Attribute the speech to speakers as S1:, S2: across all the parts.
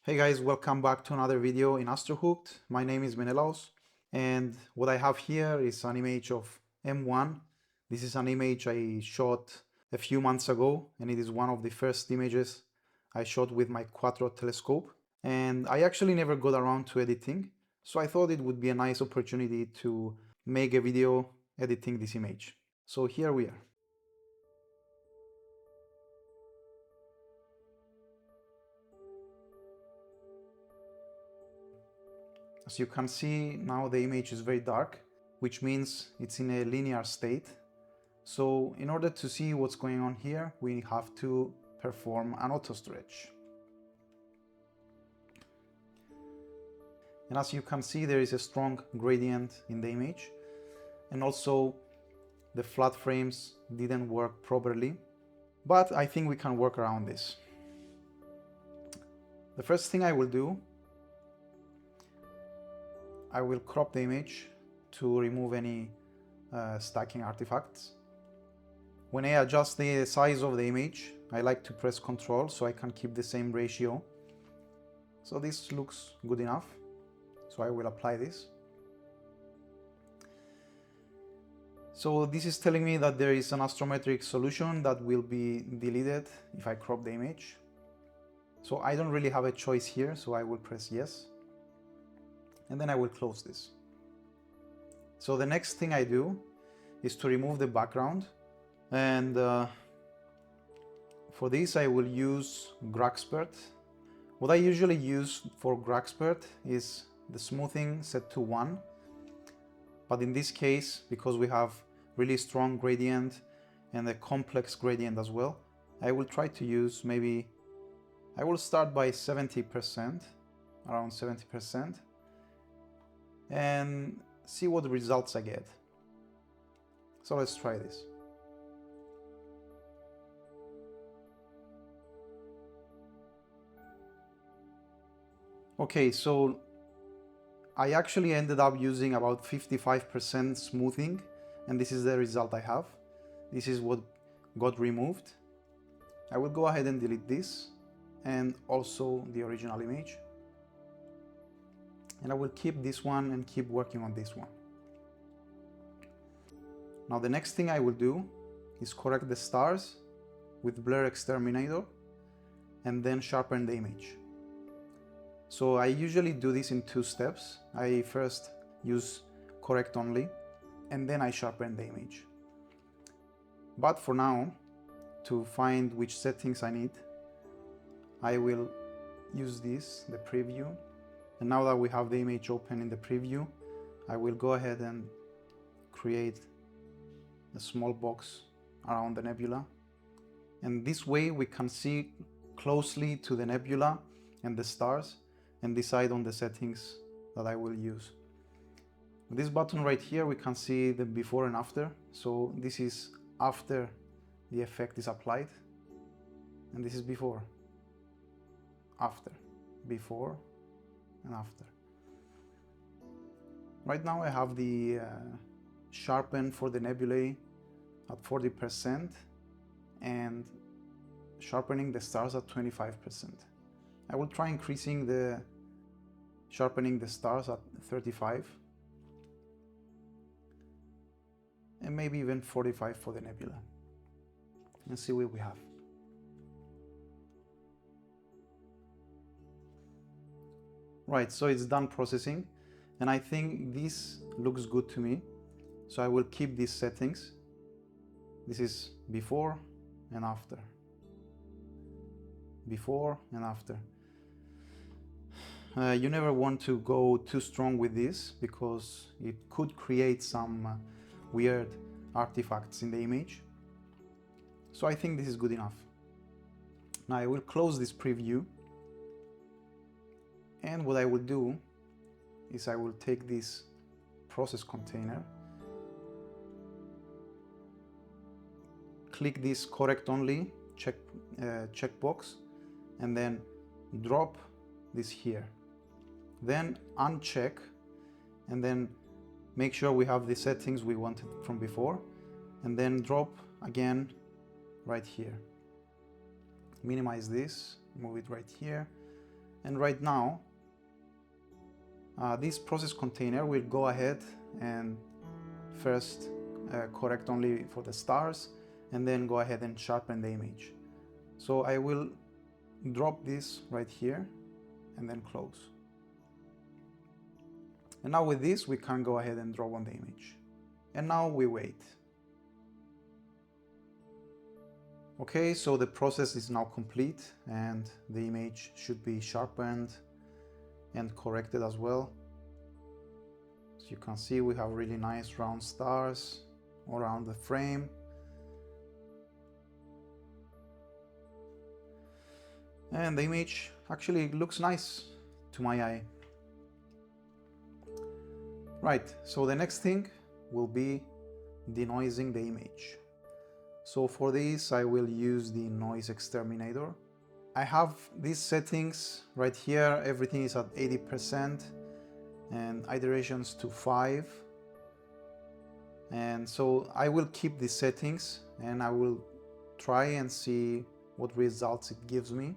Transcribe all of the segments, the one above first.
S1: Hey guys, welcome back to another video in Astrohooked. My name is McLeod, and what I have here is an image of M1. This is an image I shot a few months ago, and it is one of the first images I shot with my Quattro telescope. And I actually never got around to editing, so I thought it would be a nice opportunity to make a video editing this image. So here we are. As you can see, now the image is very dark, which means it's in a linear state. So in order to see what's going on here, we have to perform an autostretch. And as you can see, there is a strong gradient in the image. And also the flat frames didn't work properly, but I think we can work around this. The first thing I will do, I will crop the image to remove any stacking artifacts. When I adjust the size of the image, I like to press Ctrl so I can keep the same ratio. So this looks good enough. So I will apply this. So this is telling me that there is an astrometric solution that will be deleted if I crop the image. So I don't really have a choice here, so I will press yes. And then I will close this. So the next thing I do is to remove the background. And for this I will use Gragspert. What I usually use for Gragspert is the smoothing set to 1. But in this case, because we have really strong gradient and a complex gradient as well, I will try to use I will start by 70%, around 70%, and see what results I get. So let's try this. Okay, so I actually ended up using about 55% smoothing, and this is the result I have. This is what got removed. I will go ahead and delete this and also the original image. And I will keep this one and keep working on this one. Now the next thing I will do is correct the stars with Blur Xterminator and then sharpen the image. So I usually do this in 2 steps. I first use correct only and then I sharpen the image. But for now, to find which settings I need, I will use this, the preview. And now that we have the image open in the preview, I will go ahead and create a small box around the nebula. And this way we can see closely to the nebula and the stars and decide on the settings that I will use. With this button right here, we can see the before and after. So this is after the effect is applied, and this is before, after, before, and after. Right now I have the sharpen for the nebulae at 40% and sharpening the stars at 25%. I will try increasing the sharpening the stars at 35 and maybe even 45 for the nebula, and see what we have. Right, so it's done processing, and I think this looks good to me, so I will keep these settings. This is before and after, before and after. You never want to go too strong with this because it could create some weird artifacts in the image. So I think this is good enough. Now I will close this preview, and what I will do is I will take this process container, click this correct only checkbox, and then drop this here. Then uncheck, and then make sure we have the settings we wanted from before, and then drop again right here. Minimize this, move it right here, And right now, this process container will go ahead and first correct only for the stars, and then go ahead and sharpen the image. So I will drop this right here and then close. And now with this, we can go ahead and draw on the image. And now we wait. Okay, so the process is now complete and the image should be sharpened and corrected as well. As you can see, we have really nice round stars around the frame. And the image actually looks nice to my eye. Right, so the next thing will be denoising the image. So for this, I will use the noise exterminator. I have these settings right here. Everything is at 80% and iterations to 5. And so I will keep these settings and I will try and see what results it gives me.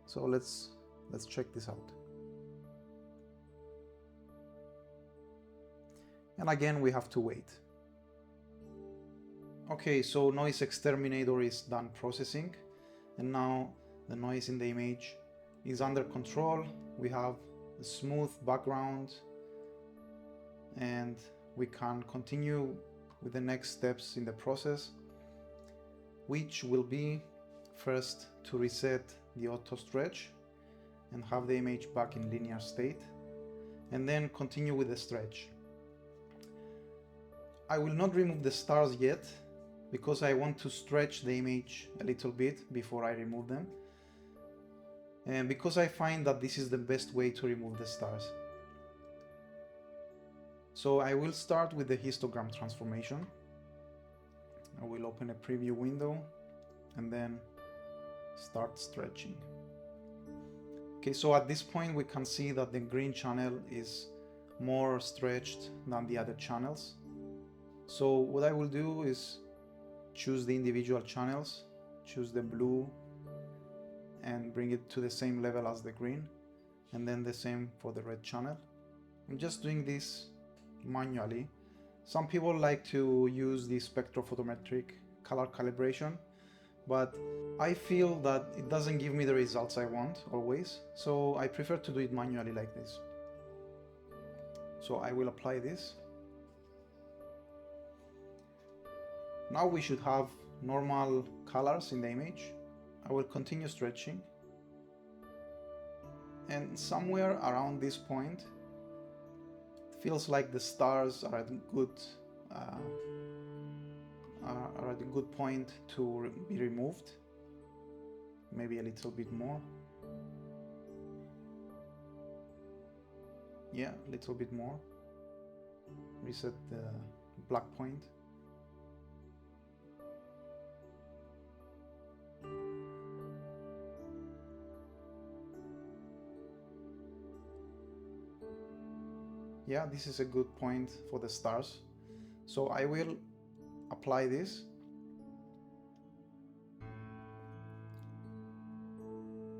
S1: So let's check this out. And again, we have to wait. Okay, so noise exterminator is done processing, and now the noise in the image is under control. We have a smooth background, and we can continue with the next steps in the process, which will be first to reset the Autostretch and have the image back in linear state, and then continue with the stretch. I will not remove the stars yet because I want to stretch the image a little bit before I remove them, and because I find that this is the best way to remove the stars. So I will start with the histogram transformation. I will open a preview window and then start stretching. Okay, so at this point we can see that the green channel is more stretched than the other channels. So what I will do is choose the individual channels, choose the blue and bring it to the same level as the green, and then the same for the red channel. I'm just doing this manually. Some people like to use the spectrophotometric color calibration, but I feel that it doesn't give me the results I want always, so I prefer to do it manually like this. So I will apply this. Now we should have normal colors in the image. I will continue stretching, and somewhere around this point it feels like the stars are at a good point to be removed. Maybe a little bit more. Yeah, a little bit more. Reset the black point. Yeah, this is a good point for the stars. So I will apply this.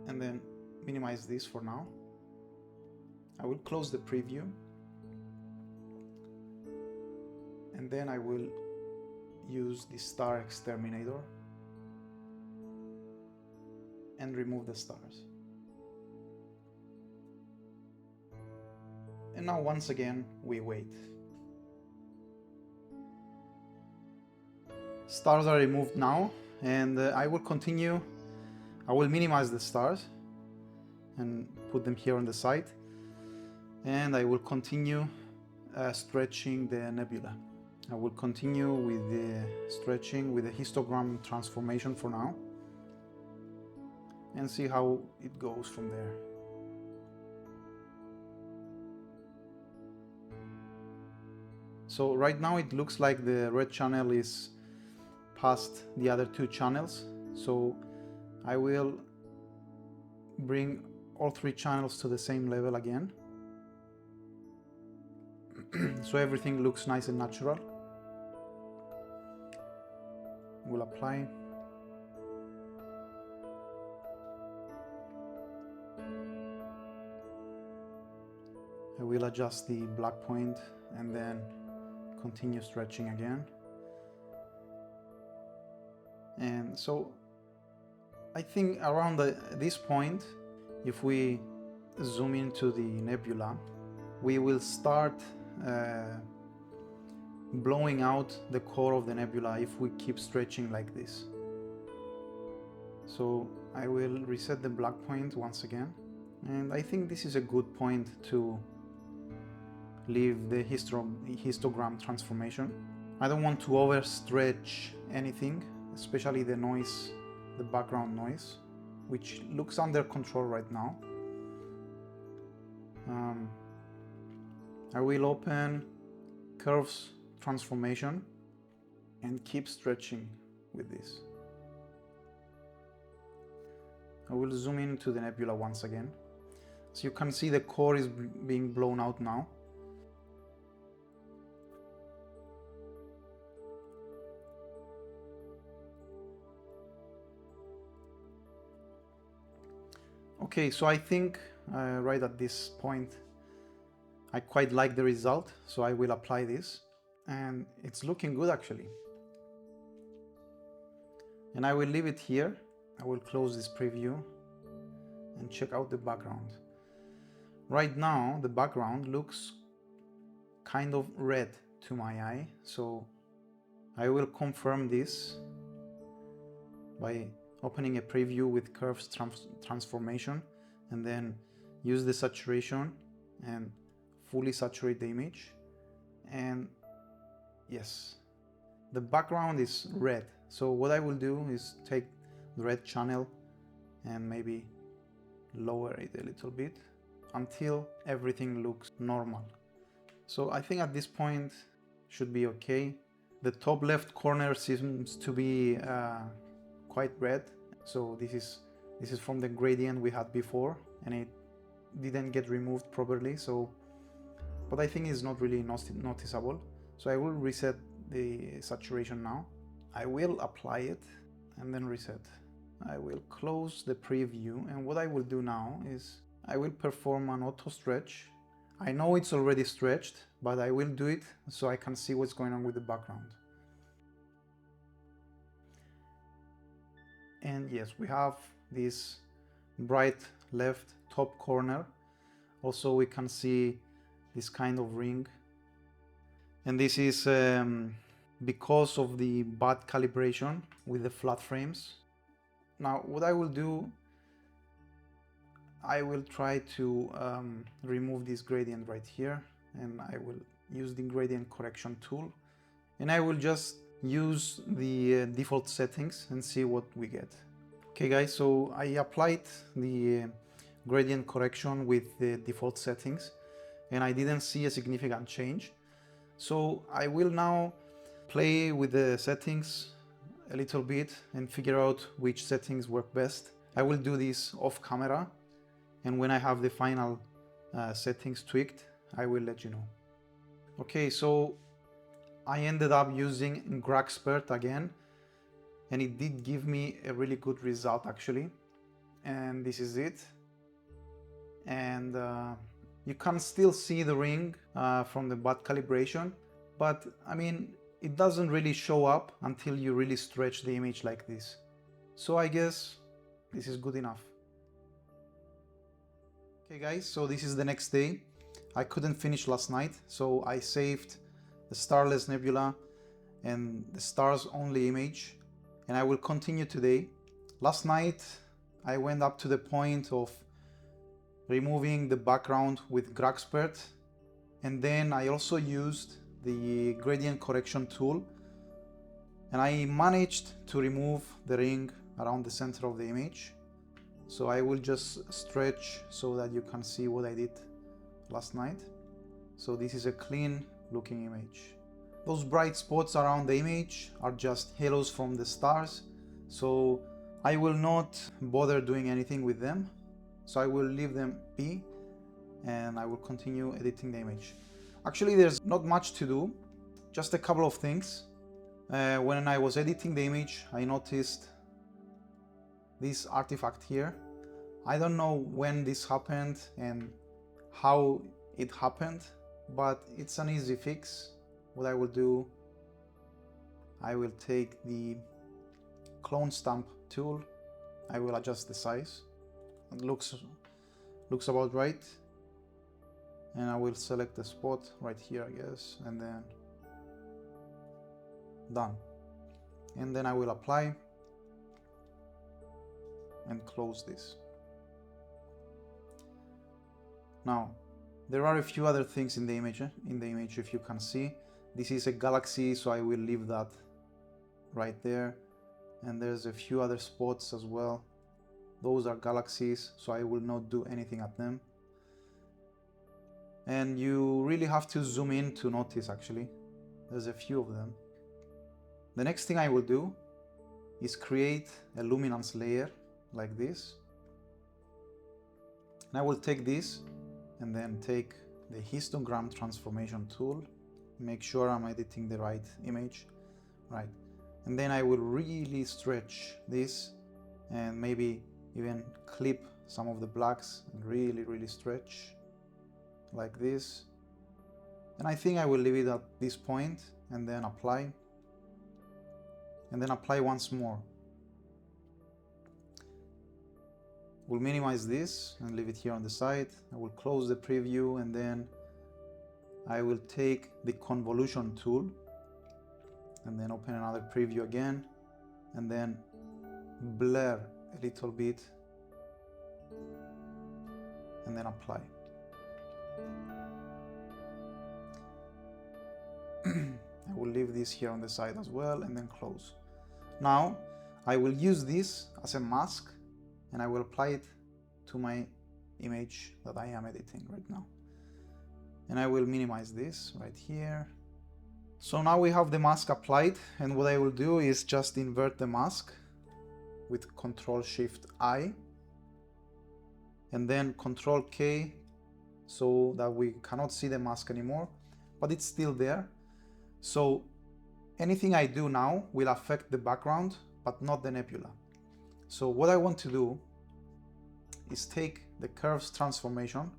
S1: And then minimize this for now. I will close the preview. And then I will use the star exterminator and remove the stars. And now once again, we wait. Stars are removed now, and I will continue. I will minimize the stars and put them here on the side. And I will continue stretching the nebula. I will continue with the stretching with the histogram transformation for now, and see how it goes from there. So right now it looks like the red channel is past the other two channels. So I will bring all three channels to the same level again. So everything looks nice and natural. We'll apply. And I will adjust the black point and then continue stretching again. And so I think around this point, if we zoom into the nebula, we will start blowing out the core of the nebula if we keep stretching like this. So I will reset the black point once again, and I think this is a good point to leave the histogram transformation. I don't want to overstretch anything, especially the noise, the background noise, which looks under control right now. I will open curves transformation and keep stretching with this. I will zoom into the nebula once again. So you can see the core is being blown out now. Okay, so I think right at this point I quite like the result, so I will apply this, and it's looking good actually. And I will leave it here. I will close this preview and check out the background. Right now the background looks kind of red to my eye, so I will confirm this by opening a preview with curves transformation and then use the saturation and fully saturate the image. And yes, the background is red, so what I will do is take the red channel and maybe lower it a little bit until everything looks normal. So I think at this point should be okay. The top left corner seems to be quite red, so this is from the gradient we had before, and it didn't get removed properly, so but I think it's not really noticeable. So I will reset the saturation now. I will apply it and then reset. I will close the preview, and what I will do now is I will perform an auto stretch. I know it's already stretched, but I will do it so I can see what's going on with the background. And yes, we have this bright left top corner. Also we can see this kind of ring, and this is because of the bad calibration with the flat frames. Now what I will do, I will try to remove this gradient right here, and I will use the gradient correction tool, and I will just use the default settings and see what we get. Okay guys, so I applied the gradient correction with the default settings and I didn't see a significant change. So I will now play with the settings a little bit and figure out which settings work best. I will do this off camera, and when I have the final settings tweaked, I will let you know. Okay, so I ended up using Xterminator again, and it did give me a really good result actually. And this is it. And you can still see the ring from the bad calibration, but I mean, it doesn't really show up until you really stretch the image like this. So I guess this is good enough. Okay guys, so this is the next day. I couldn't finish last night, so I saved the StarLess Nebula and the stars only image, and I will continue today. Last night I went up to the point of removing the background with Xterminator, and then I also used the gradient correction tool, and I managed to remove the ring around the center of the image. So I will just stretch so that you can see what I did last night. So this is a clean looking image. Those bright spots around the image are just halos from the stars, so I will not bother doing anything with them. So I will leave them be, and I will continue editing the image. Actually, there's not much to do, just a couple of things. When I was editing the image, I noticed this artifact here. I don't know when this happened and how it happened, but it's an easy fix. What I will do, I will take the clone stamp tool, I will adjust the size. It looks about right, and I will select the spot right here, I guess, and then done. And then I will apply and close this. Now there are a few other things in the image. If you can see, this is a galaxy, so I will leave that right there, and there's a few other spots as well. Those are galaxies, so I will not do anything at them. And you really have to zoom in to notice, actually. There's a few of them. The next thing I will do is create a luminance layer like this. And I will take this and then take the histogram transformation tool. Make sure I'm editing the right image. Right. And then I will really stretch this and maybe even clip some of the blacks and really stretch like this. And I think I will leave it at this point and then apply. And then apply once more. We'll minimize this and leave it here on the side. I will close the preview, and then I will take the convolution tool and then open another preview again, and then blur a little bit and then apply. I will leave this here on the side as well and then close. Now I will use this as a mask and I will apply it to my image that I am editing right now. And I will minimize this right here. So now we have the mask applied, and what I will do is just invert the mask with Ctrl-Shift-I and then Ctrl-K so that we cannot see the mask anymore, but it's still there. So anything I do now will affect the background, but not the nebula. So what I want to do is take the curves transformation,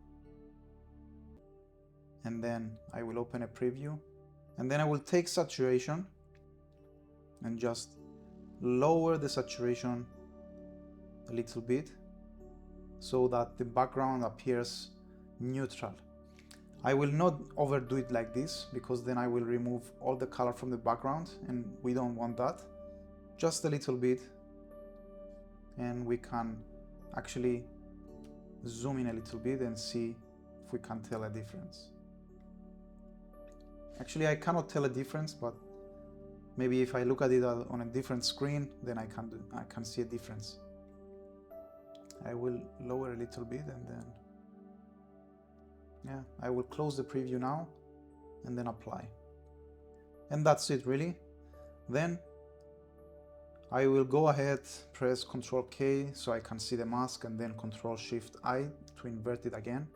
S1: and then I will open a preview, and then I will take saturation and just lower the saturation a little bit so that the background appears neutral. I will not overdo it like this because then I will remove all the color from the background, and we don't want that. Just a little bit, and we can actually zoom in a little bit and see if we can tell a difference. Actually, I cannot tell a difference, but maybe if I look at it on a different screen, then I can see a difference. I will lower a little bit, and then yeah, I will close the preview now and then apply. And that's it really. Then I will go ahead, press Ctrl-K so I can see the mask, and then Ctrl-Shift-I to invert it again,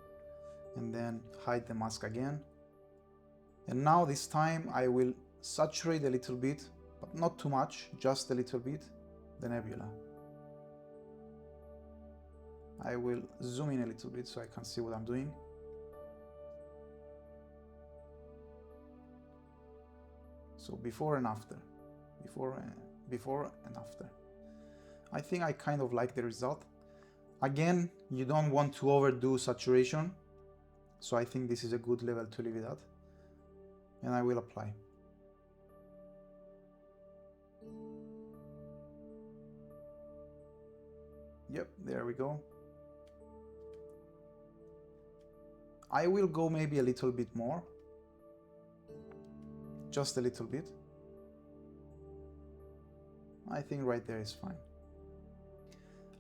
S1: and then hide the mask again. And now this time I will saturate a little bit, but not too much, just a little bit, the nebula. I will zoom in a little bit so I can see what I'm doing. So before and after, before and after. I think I kind of like the result. Again, you don't want to overdo saturation, so I think this is a good level to leave it at. And I will apply. Yep, there we go. I will go maybe a little bit more. Just a little bit. I think right there is fine.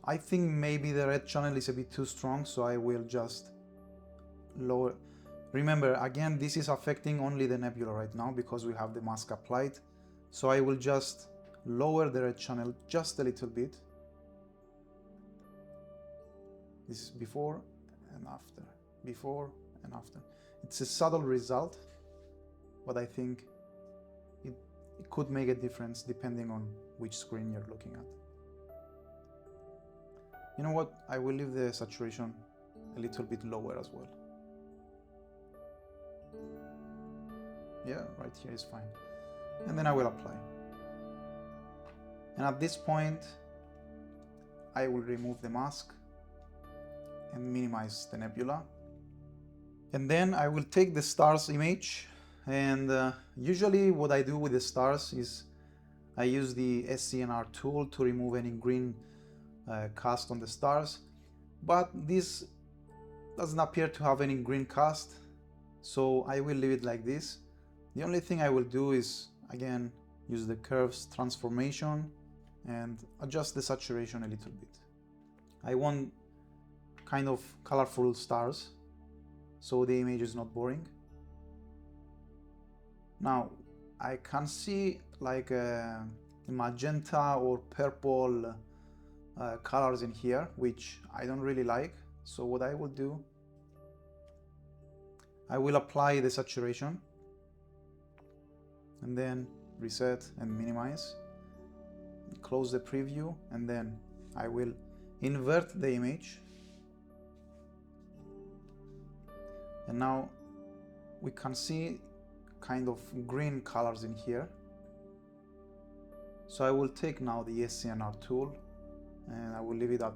S1: I think maybe the red channel is a bit too strong, so I will just lower. Remember, again, this is affecting only the nebula right now because we have the mask applied. So I will just lower the red channel just a little bit. This is before and after, before and after. It's a subtle result, but I think it could make a difference depending on which screen you're looking at. You know what? I will leave the saturation a little bit lower as well. Yeah, right here is fine. And then I will apply. And at this point, I will remove the mask and minimize the nebula. And then I will take the stars image, and usually what I do with the stars is I use the SCNR tool to remove any green cast on the stars, but this doesn't appear to have any green cast, so I will leave it like this. The only thing I will do is again use the curves transformation and adjust the saturation a little bit. I want kind of colorful stars, so the image is not boring. Now I can see like a magenta or purple colors in here, which I don't really like. So what I will do, I will apply the saturation and then reset and minimize, close the preview, and then I will invert the image. And now we can see kind of green colors in here. So I will take now the SCNR tool and I will leave it at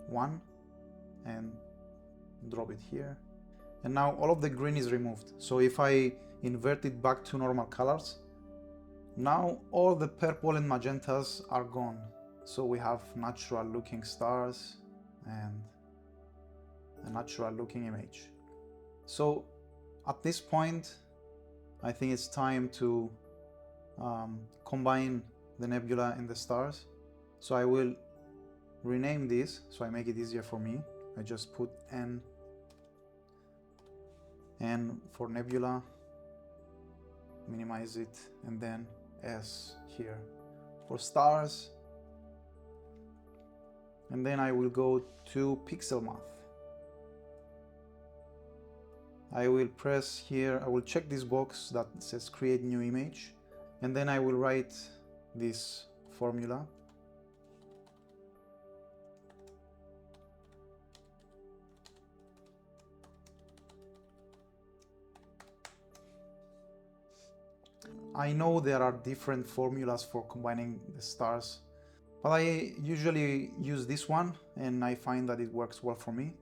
S1: 1 and drop it here. And now all of the green is removed. So if I invert it back to normal colors, now all the purple and magentas are gone. So we have natural looking stars and a natural looking image. So at this point, I think it's time to combine the nebula and the stars. So I will rename this so I make it easier for me. I just put N for nebula, minimize it, and then S here for stars. And then I will go to pixel math. I will press here, I will check this box that says create new image, and then I will write this formula. I know there are different formulas for combining the stars, but I usually use this one and I find that it works well for me.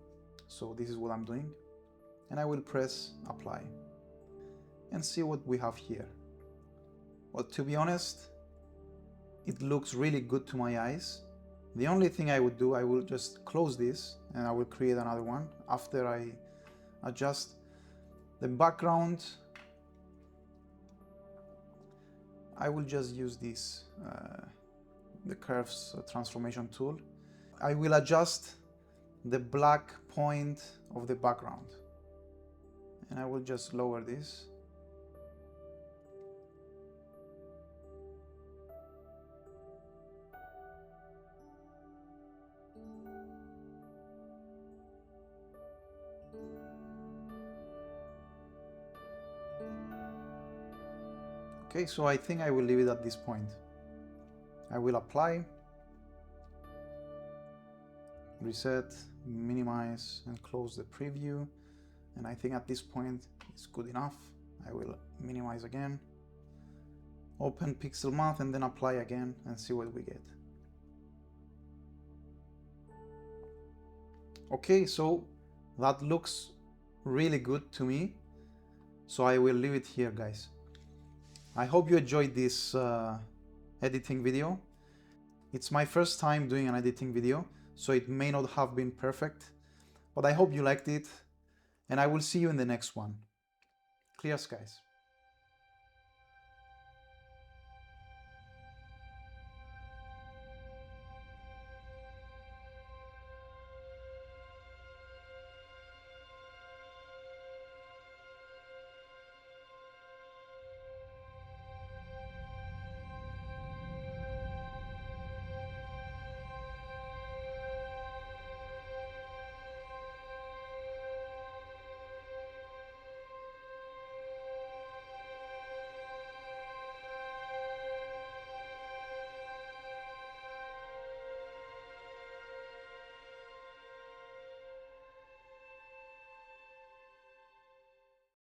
S1: So this is what I'm doing. And I will press apply and see what we have here. Well, to be honest, it looks really good to my eyes. The only thing I would do, I will just close this and I will create another one after I adjust the background. I will just use this, the curves transformation tool. I will adjust the black point of the background. And I will just lower this. Okay, so I think I will leave it at this point. I will apply, reset, minimize, and close the preview. And I think at this point it's good enough. I will minimize again, open pixel math, and then apply again and see what we get. Okay, so that looks really good to me. So I will leave it here, guys. I hope you enjoyed this editing video. It's my first time doing an editing video, so it may not have been perfect, but I hope you liked it. And I will see you in the next one. Clear skies.